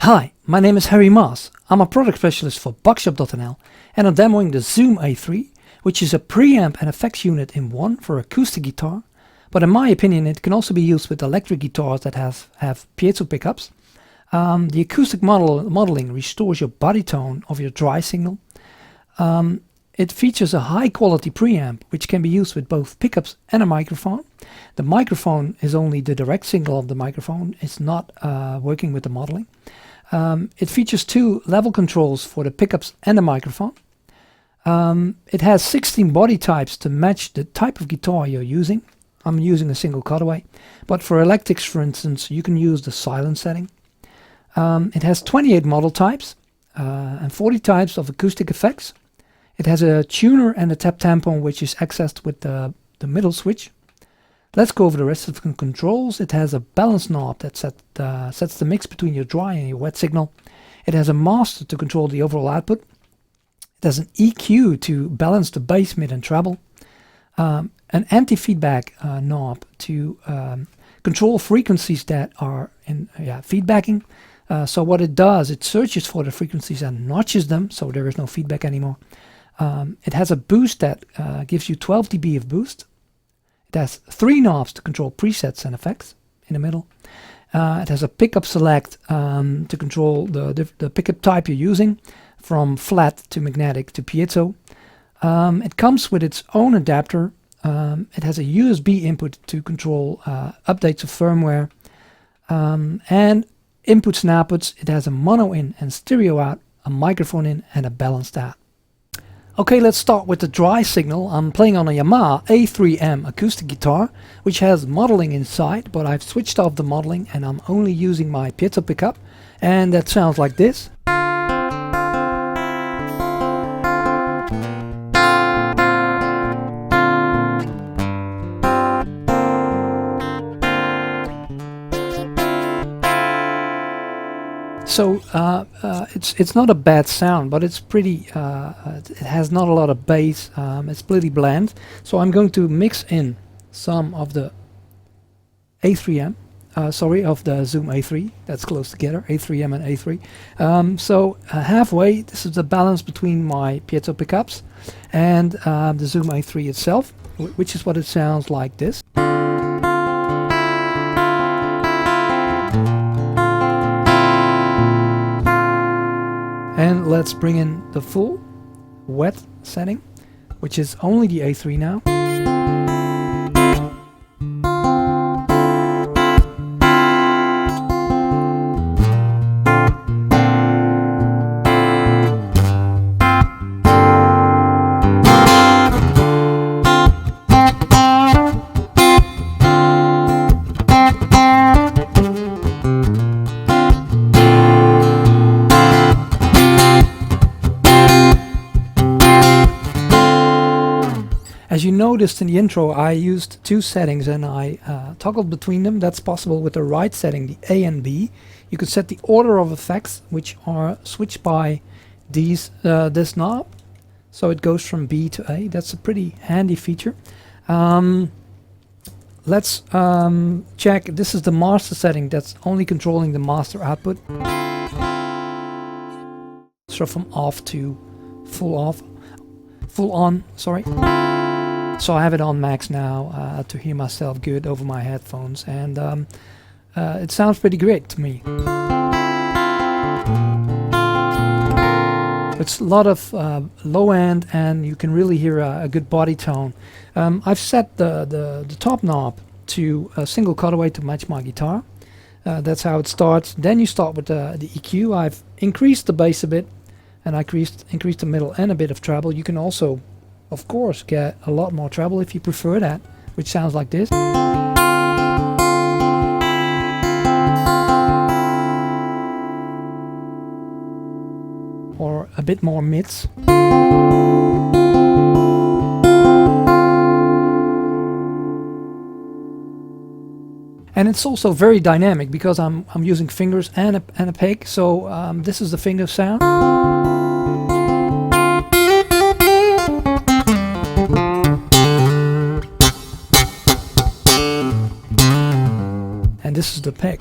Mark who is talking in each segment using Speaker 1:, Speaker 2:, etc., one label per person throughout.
Speaker 1: Hi, my name is Harry Maas. I'm a product specialist for Boxshop.nl and I'm demoing the Zoom A3, which is a preamp and effects unit in one for acoustic guitar, but in my opinion it can also be used with electric guitars that have piezo pickups. The acoustic modeling restores your body tone of your dry signal. It features a high quality preamp which can be used with both pickups and a microphone. The microphone is only the direct signal of the microphone, it's not working with the modeling. It features two level controls for the pickups and the microphone. It has 16 body types to match the type of guitar you're using. I'm using a single cutaway, but for electrics, for instance, you can use the silent setting. It has 28 model types and 40 types of acoustic effects. It has a tuner and a tap tampon which is accessed with the middle switch. Let's go over the rest of the controls. It has a balance knob that sets the mix between your dry and your wet signal. It has a master to control the overall output. It has an EQ to balance the bass, mid and treble. An anti-feedback knob to control frequencies that are in feedbacking. So what it does, it searches for the frequencies and notches them, so there is no feedback anymore. It has a boost that gives you 12 dB of boost. It has 3 knobs to control presets and effects in the middle. It has a pickup select to control the pickup type you're using, from flat to magnetic to piezo. It comes with its own adapter. It has a USB input to control updates of firmware. And inputs and outputs, it has a mono in and stereo out, a microphone in and a balanced out. Okay, let's start with the dry signal. I'm playing on a Yamaha A3M acoustic guitar, which has modeling inside, but I've switched off the modeling and I'm only using my piezo pickup, and that sounds like this. So it's not a bad sound, but it's pretty, it has not a lot of bass, it's pretty bland. So I'm going to mix in some of the A3M, of the Zoom A3, that's close together, A3M and A3. So halfway, this is the balance between my piezo pickups and the Zoom A3 itself, which is what it sounds like this. And let's bring in the full wet setting, which is only the A3 now. As you noticed in the intro, I used two settings and I toggled between them. That's possible with the right setting, the A and B. You could set the order of effects, which are switched by this knob. So it goes from B to A. That's a pretty handy feature. Let's check. This is the master setting that's only controlling the master output. So from off to full on, sorry. So I have it on max now to hear myself good over my headphones, and it sounds pretty great to me. It's a lot of low end, and you can really hear a good body tone. I've set the top knob to a single cutaway to match my guitar. That's how it starts. Then you start with the EQ. I've increased the bass a bit, and I increased the middle and a bit of treble. You can also of course get a lot more treble if you prefer that, which sounds like this. Or a bit more mids. And it's also very dynamic because I'm using fingers and a pick. So this is the finger sound. And this is the pick.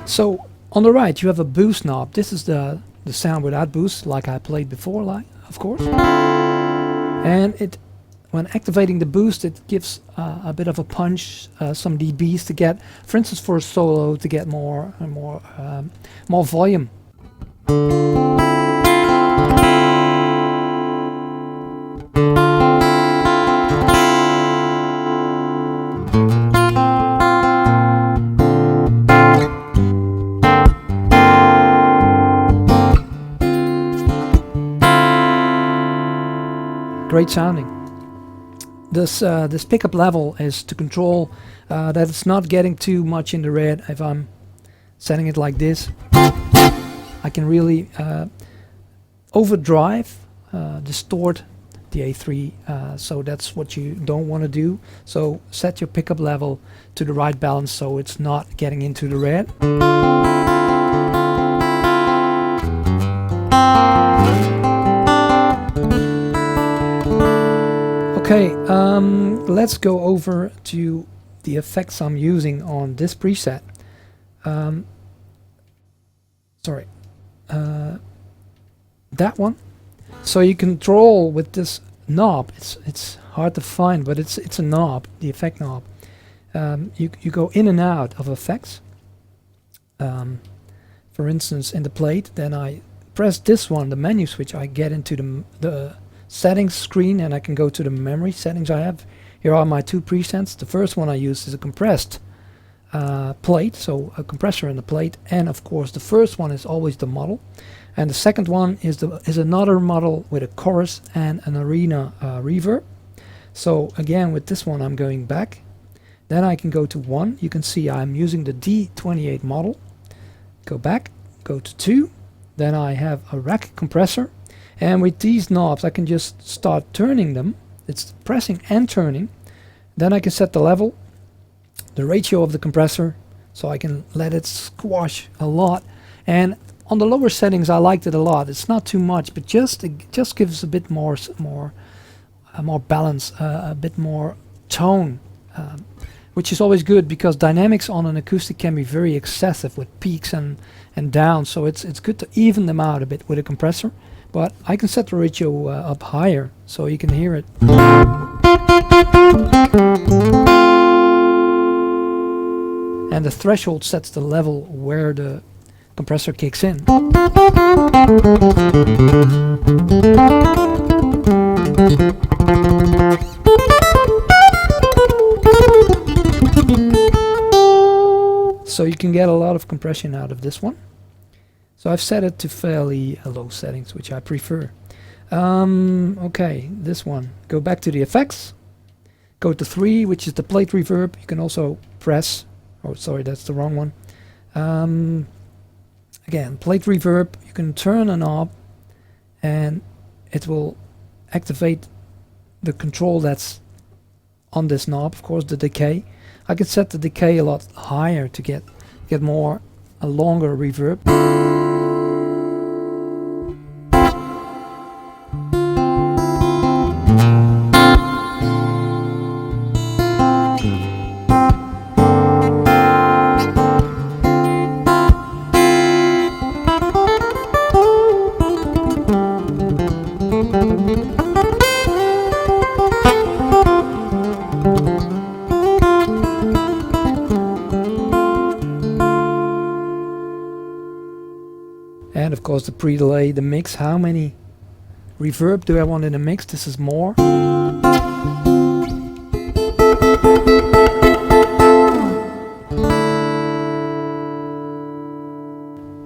Speaker 1: So on the right you have a boost knob. This is the sound without boost, like I played before, like of course. And it, when activating the boost, it gives a bit of a punch, some dBs to get, for instance, for a solo, to get more volume. Great sounding. This pickup level is to control that it's not getting too much in the red. If I'm setting it like this, I can really overdrive, distort the A3, so that's what you don't want to do. So set your pickup level to the right balance so it's not getting into the red. Okay, let's go over to the effects I'm using on this preset. That one. So you control with this knob. It's hard to find, but it's a knob, the effect knob. You go in and out of effects. For instance, in the plate, then I press this one, the menu switch. I get into the settings screen and I can go to the memory settings I have. Here are my two presets. The first one I use is a compressed plate, so a compressor in the plate, and of course the first one is always the model, and the second one is another model with a chorus and an arena reverb. So again, with this one I'm going back, then I can go to 1. You can see I'm using the D28 model. Go back, go to 2, then I have a rack compressor. And with these knobs I can just start turning them. It's pressing and turning. Then I can set the level, the ratio of the compressor, so I can let it squash a lot. And on the lower settings I liked it a lot. It's not too much, but it just gives a bit more balance, a bit more tone, which is always good because dynamics on an acoustic can be very excessive with peaks and downs. So it's good to even them out a bit with a compressor. But I can set the ratio up higher so you can hear it. And the threshold sets the level where the compressor kicks in. So you can get a lot of compression out of this one. So I've set it to fairly low settings, which I prefer. Okay, this one. Go back to the effects. Go to 3, which is the plate reverb. You can also press. Oh, sorry, that's the wrong one. Again, plate reverb. You can turn a knob, and it will activate the control that's on this knob. Of course, the decay. I can set the decay a lot higher to get a longer reverb. course the pre-delay, the mix, how many reverb do I want in the mix? This is more.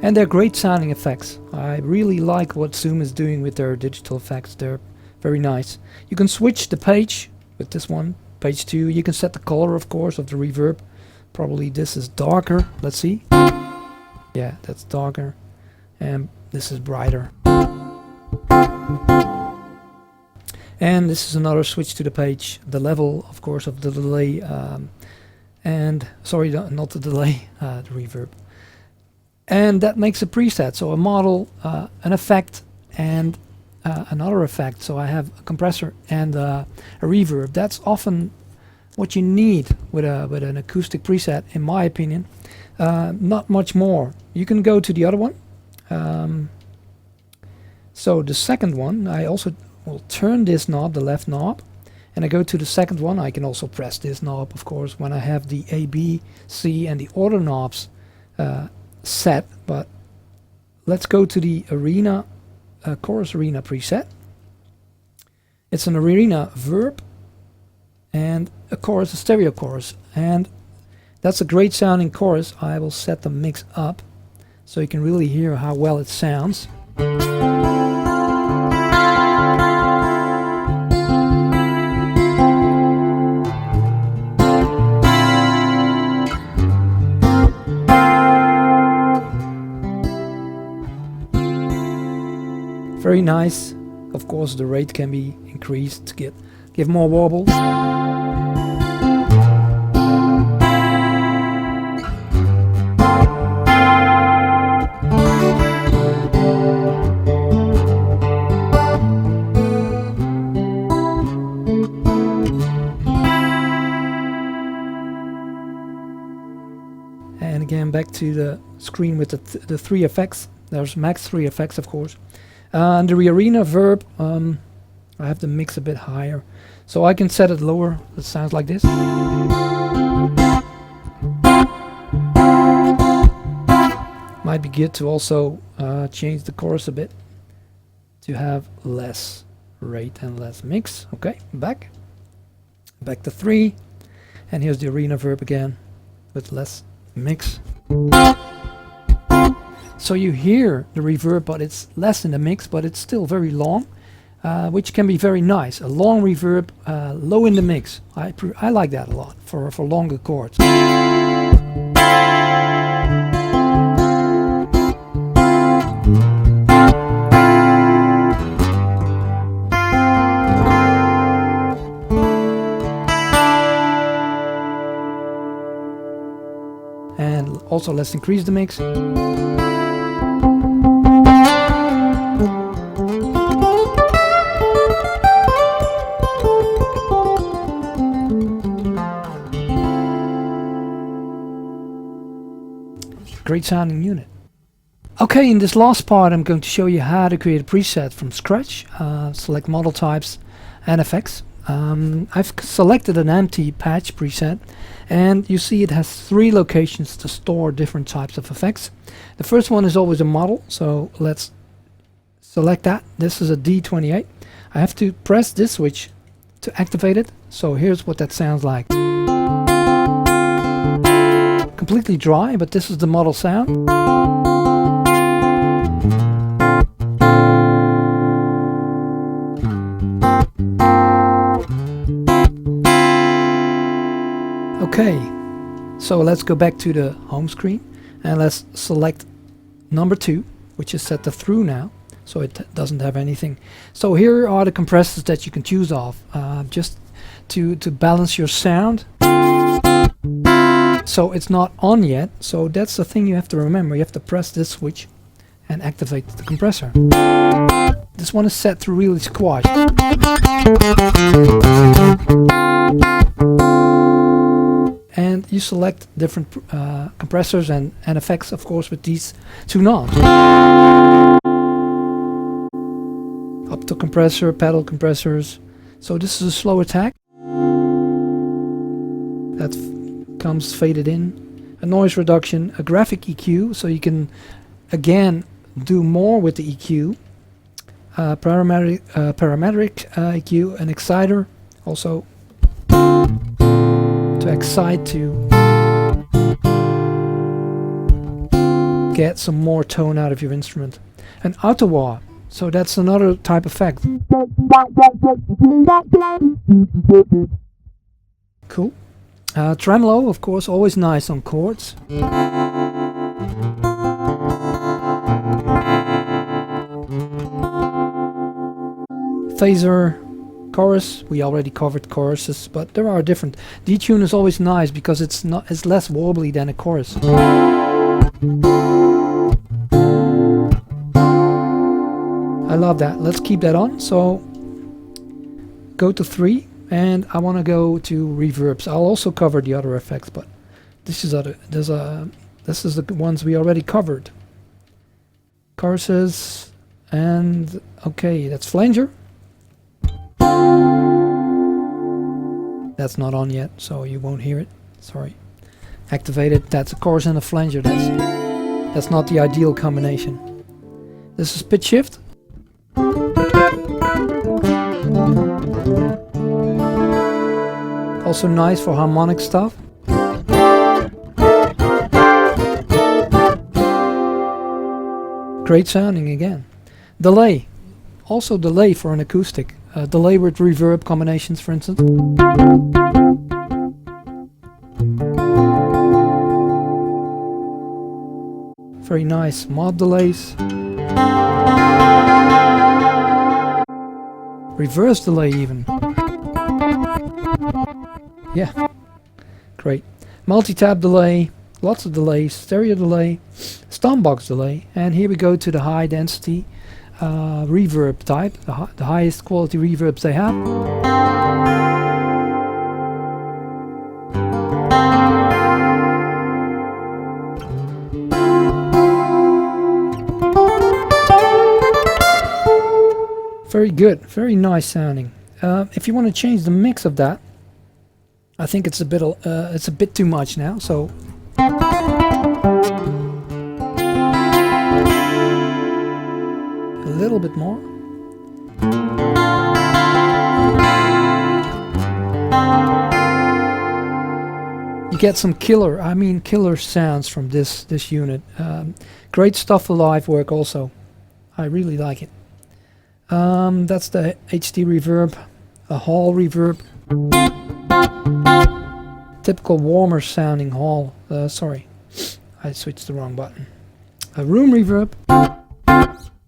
Speaker 1: And they're great sounding effects. I really like what Zoom is doing with their digital effects. They're very nice. You can switch the page with this one, page 2. You can set the color, of course, of the reverb. Probably this is darker. Let's see. Yeah, that's darker. And this is brighter. And this is another switch to the page. The level, of course, of the delay. And sorry, not the delay, the reverb. And that makes a preset. So a model, an effect, and another effect. So I have a compressor and a reverb. That's often what you need with an acoustic preset, in my opinion. Not much more. You can go to the other one. So the second one, I also will turn this knob, the left knob, and I go to the second one. I can also press this knob, of course, when I have the A, B, C, and the order knobs set. But let's go to the arena, chorus arena preset. It's an arena verb and a chorus, a stereo chorus, and that's a great sounding chorus. I will set the mix up so you can really hear how well it sounds. Very nice. Of course, the rate can be increased to give more wobble. And again, back to the screen with the 3 effects. There's max 3 effects, of course. And the arena verb, I have the mix a bit higher, so I can set it lower. It sounds like this. Might be good to also change the chorus a bit to have less rate and less mix. Okay, back to 3, and here's the arena verb again with less mix. So you hear the reverb, but it's less in the mix, but it's still very long, which can be very nice. A long reverb, low in the mix. I like that a lot for longer chords. And also let's increase the mix. Great sounding unit. Okay, in this last part I'm going to show you how to create a preset from scratch. Select model types and effects. I've selected an empty patch preset, and you see it has 3 locations to store different types of effects. The first one is always a model, so let's select that. This is a D28. I have to press this switch to activate it. So here's what that sounds like. Completely dry, but this is the model sound. Okay, so let's go back to the home screen and let's select number 2, which is set to through now, so it doesn't have anything. So here are the compressors that you can choose off, just to balance your sound. So it's not on yet, so that's the thing you have to remember. You have to press this switch and activate the compressor. This one is set to really squash. And you select different compressors and effects, of course, with these 2 knobs. Up to compressor, pedal compressors. So this is a slow attack. That comes faded in. A noise reduction, a graphic EQ, so you can again do more with the EQ. Parametric EQ, an exciter, also to excite, to get some more tone out of your instrument. An auto-wah, so that's another type of effect. Cool. Tremolo, of course, always nice on chords. Phaser, chorus, we already covered choruses, but there are different. Detune is always nice because it's less wobbly than a chorus. I love that. Let's keep that on. So go to 3, and I want to go to reverbs. I'll also cover the other effects, but this is the ones we already covered. Choruses, and okay, that's flanger. That's not on yet, so you won't hear it. Sorry. Activated. That's a chorus and a flanger. That's not the ideal combination. This is pitch shift. Also nice for harmonic stuff. Great sounding again. Delay. Also delay for an acoustic. Delay with reverb combinations, for instance. Very nice mod delays. Reverse delay even. Yeah, great. Multi-tap delay, lots of delays, stereo delay, stompbox delay, and here we go to the high density reverb type, the highest quality reverbs they have. Very good, very nice sounding. If you want to change the mix of that, I think it's a bit too much now, so a little bit more. You get some killer sounds from this unit. Great stuff for live work also. I really like it. That's the HD reverb, a hall reverb. Typical warmer sounding hall. Sorry, I switched the wrong button. A room reverb.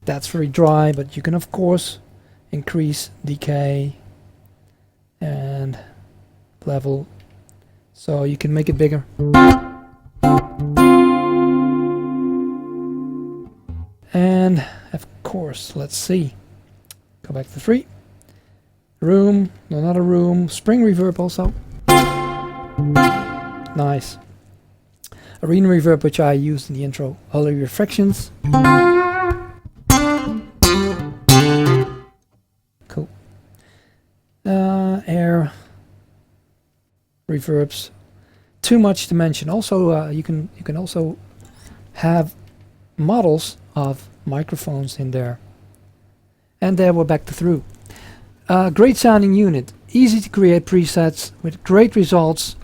Speaker 1: That's very dry, but you can of course increase decay and level, so you can make it bigger. And of course, let's see. Go back to 3. Room, another room, spring reverb also. Nice. Arena reverb, which I used in the intro. Holy refractions. Cool. Air reverbs. Too much to mention. Also, you can also have models of microphones in there. And there we're back to through. Great sounding unit, easy to create presets with great results.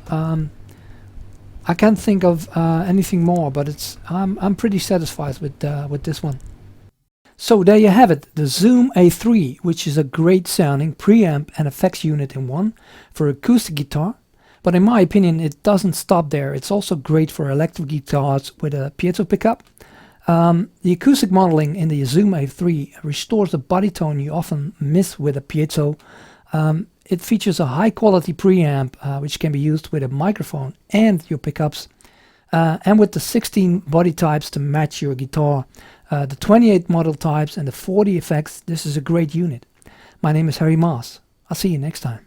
Speaker 1: I can't think of anything more, but I'm pretty satisfied with this one. So there you have it, the Zoom A3, which is a great sounding preamp and effects unit in one for acoustic guitar. But in my opinion, it doesn't stop there. It's also great for electric guitars with a piezo pickup. The acoustic modeling in the Zoom A3 restores the body tone you often miss with a piezo. It features a high quality preamp which can be used with a microphone and your pickups, and with the 16 body types to match your guitar, the 28 model types and the 40 effects. This is a great unit. My name is Harry Maas. I'll see you next time.